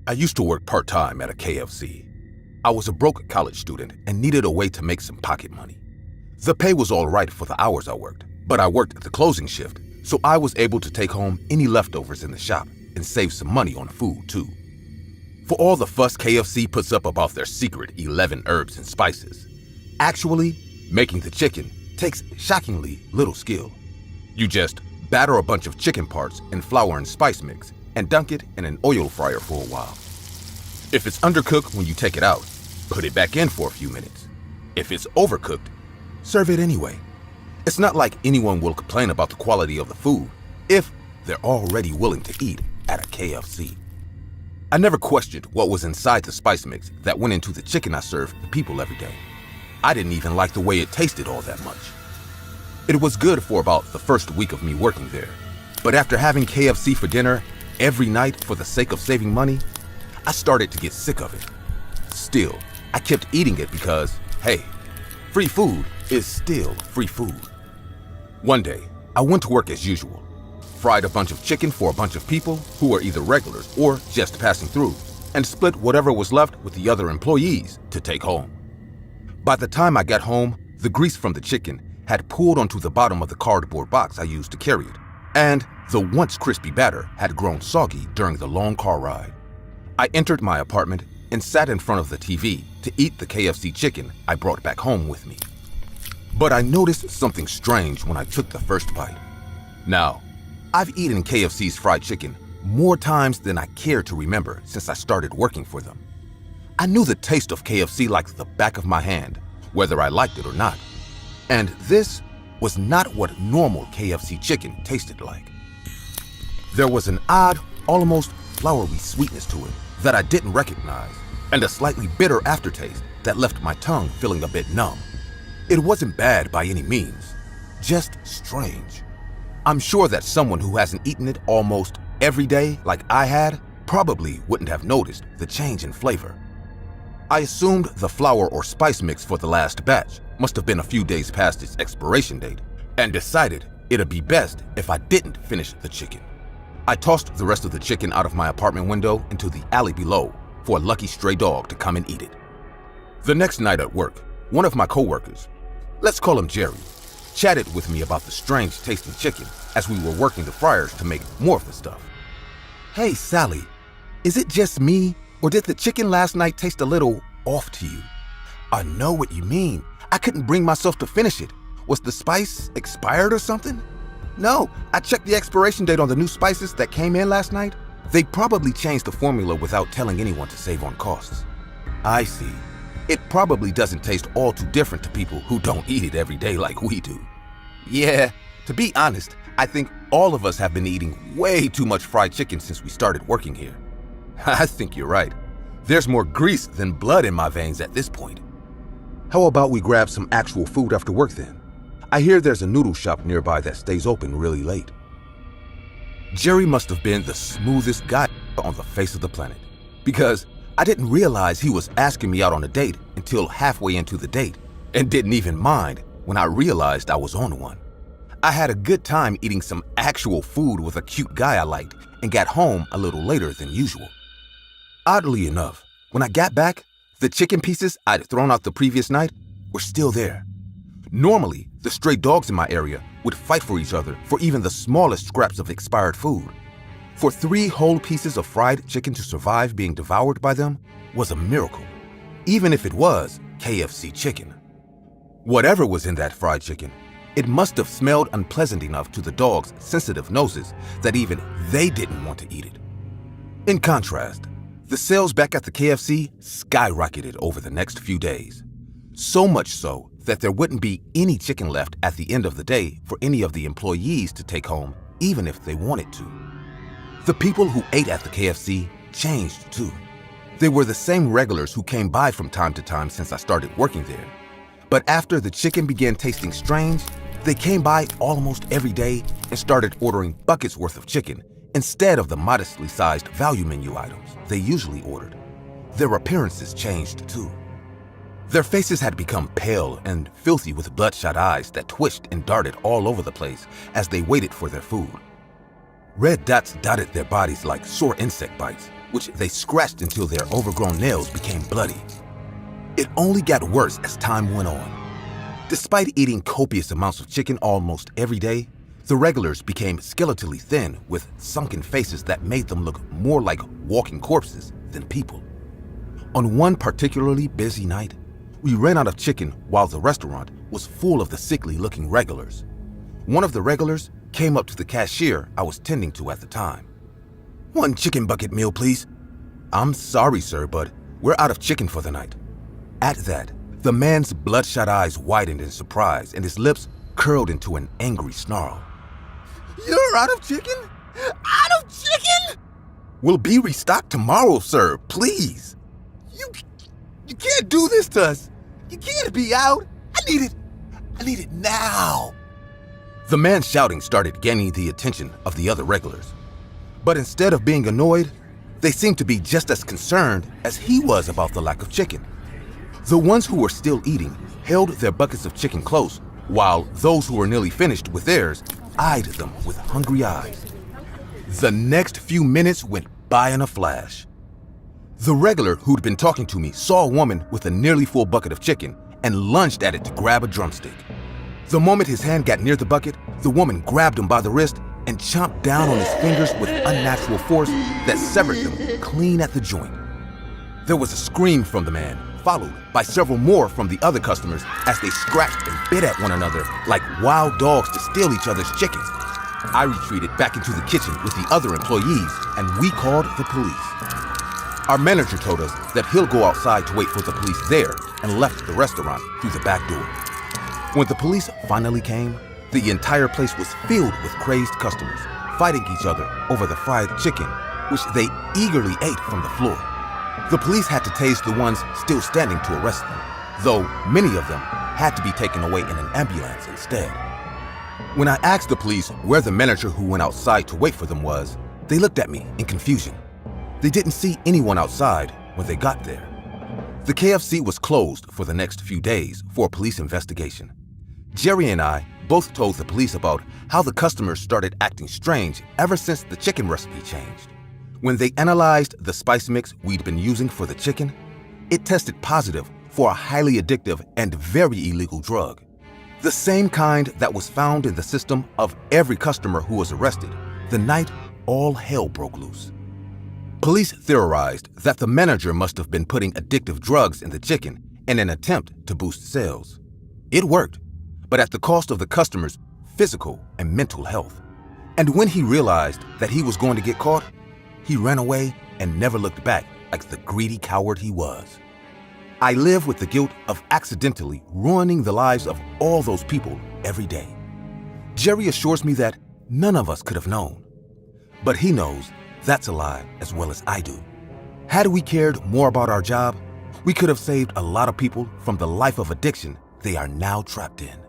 I used to work part-time at a KFC. I was a broke college student and needed a way to make some pocket money. The pay was all right for the hours I worked, but I worked the closing shift, so I was able to take home any leftovers in the shop and save some money on food too. For all the fuss KFC puts up about their secret 11 herbs and spices, actually, making the chicken takes shockingly little skill. You just batter a bunch of chicken parts in flour and spice mix and dunk it in an oil fryer for a while. If it's undercooked when you take it out, put it back in for a few minutes. If it's overcooked, serve it anyway. It's not like anyone will complain about the quality of the food if they're already willing to eat at a KFC. I never questioned what was inside the spice mix that went into the chicken I served the people every day. I didn't even like the way it tasted all that much. It was good for about the first week of me working there, but after having KFC for dinner every night for the sake of saving money, I started to get sick of it. Still, I kept eating it because, hey, free food is still free food. One day, I went to work as usual, fried a bunch of chicken for a bunch of people who were either regulars or just passing through, and split whatever was left with the other employees to take home. By the time I got home, the grease from the chicken had pooled onto the bottom of the cardboard box I used to carry it, and the once crispy batter had grown soggy during the long car ride. I entered my apartment and sat in front of the TV to eat the KFC chicken I brought back home with me. But I noticed something strange when I took the first bite. Now, I've eaten KFC's fried chicken more times than I care to remember since I started working for them. I knew the taste of KFC like the back of my hand, whether I liked it or not. And this was not what normal KFC chicken tasted like. There was an odd, almost floury sweetness to it that I didn't recognize, and a slightly bitter aftertaste that left my tongue feeling a bit numb. It wasn't bad by any means, just strange. I'm sure that someone who hasn't eaten it almost every day like I had probably wouldn't have noticed the change in flavor. I assumed the flour or spice mix for the last batch must have been a few days past its expiration date, and decided it'd be best if I didn't finish the chicken. I tossed the rest of the chicken out of my apartment window into the alley below for a lucky stray dog to come and eat it. The next night at work, one of my coworkers, let's call him Jerry, chatted with me about the strange tasting chicken as we were working the fryers to make more of the stuff. Hey Sally, is it just me, or did the chicken last night taste a little off to you? I know what you mean. I couldn't bring myself to finish it. Was the spice expired or something? No, I checked the expiration date on the new spices that came in last night. They probably changed the formula without telling anyone to save on costs. I see. It probably doesn't taste all too different to people who don't eat it every day like we do. Yeah, to be honest, I think all of us have been eating way too much fried chicken since we started working here. I think you're right. There's more grease than blood in my veins at this point. How about we grab some actual food after work then? I hear there's a noodle shop nearby that stays open really late. Jerry must have been the smoothest guy on the face of the planet, because I didn't realize he was asking me out on a date until halfway into the date, and didn't even mind when I realized I was on one. I had a good time eating some actual food with a cute guy I liked and got home a little later than usual. Oddly enough, when I got back, the chicken pieces I'd thrown out the previous night were still there. Normally, the stray dogs in my area would fight for each other for even the smallest scraps of expired food. For 3 whole pieces of fried chicken to survive being devoured by them was a miracle, even if it was KFC chicken. Whatever was in that fried chicken, it must have smelled unpleasant enough to the dogs' sensitive noses that even they didn't want to eat it. In contrast, the sales back at the KFC skyrocketed over the next few days. So much so that there wouldn't be any chicken left at the end of the day for any of the employees to take home, even if they wanted to. The people who ate at the KFC changed too. They were the same regulars who came by from time to time since I started working there. But after the chicken began tasting strange, they came by almost every day and started ordering buckets worth of chicken instead of the modestly sized value menu items they usually ordered. Their appearances changed too. Their faces had become pale and filthy with bloodshot eyes that twitched and darted all over the place as they waited for their food. Red dots dotted their bodies like sore insect bites, which they scratched until their overgrown nails became bloody. It only got worse as time went on. Despite eating copious amounts of chicken almost every day, the regulars became skeletally thin with sunken faces that made them look more like walking corpses than people. On one particularly busy night, we ran out of chicken while the restaurant was full of the sickly-looking regulars. One of the regulars came up to the cashier I was tending to at the time. "One chicken bucket meal, please." "I'm sorry, sir, but we're out of chicken for the night." At that, the man's bloodshot eyes widened in surprise and his lips curled into an angry snarl. "You're out of chicken? Out of chicken?" "We'll be restocked tomorrow, sir, please." You can't do this to us. You can't be out. I need it now." The man shouting started gaining the attention of the other regulars. But instead of being annoyed, they seemed to be just as concerned as he was about the lack of chicken. The ones who were still eating held their buckets of chicken close, while those who were nearly finished with theirs eyed them with hungry eyes. The next few minutes went by in a flash. The regular who'd been talking to me saw a woman with a nearly full bucket of chicken and lunged at it to grab a drumstick. The moment his hand got near the bucket, the woman grabbed him by the wrist and chomped down on his fingers with unnatural force that severed them clean at the joint. There was a scream from the man, followed by several more from the other customers as they scratched and bit at one another like wild dogs to steal each other's chickens. I retreated back into the kitchen with the other employees and we called the police. Our manager told us that he'll go outside to wait for the police there and left the restaurant through the back door. When the police finally came, the entire place was filled with crazed customers, fighting each other over the fried chicken, which they eagerly ate from the floor. The police had to tase the ones still standing to arrest them, though many of them had to be taken away in an ambulance instead. When I asked the police where the manager who went outside to wait for them was, they looked at me in confusion. They didn't see anyone outside when they got there. The KFC was closed for the next few days for a police investigation. Jerry and I both told the police about how the customers started acting strange ever since the chicken recipe changed. When they analyzed the spice mix we'd been using for the chicken, it tested positive for a highly addictive and very illegal drug. The same kind that was found in the system of every customer who was arrested the night all hell broke loose. Police theorized that the manager must have been putting addictive drugs in the chicken in an attempt to boost sales. It worked, but at the cost of the customer's physical and mental health. And when he realized that he was going to get caught, he ran away and never looked back like the greedy coward he was. I live with the guilt of accidentally ruining the lives of all those people every day. Jerry assures me that none of us could have known. But he knows that's a lie as well as I do. Had we cared more about our job, we could have saved a lot of people from the life of addiction they are now trapped in.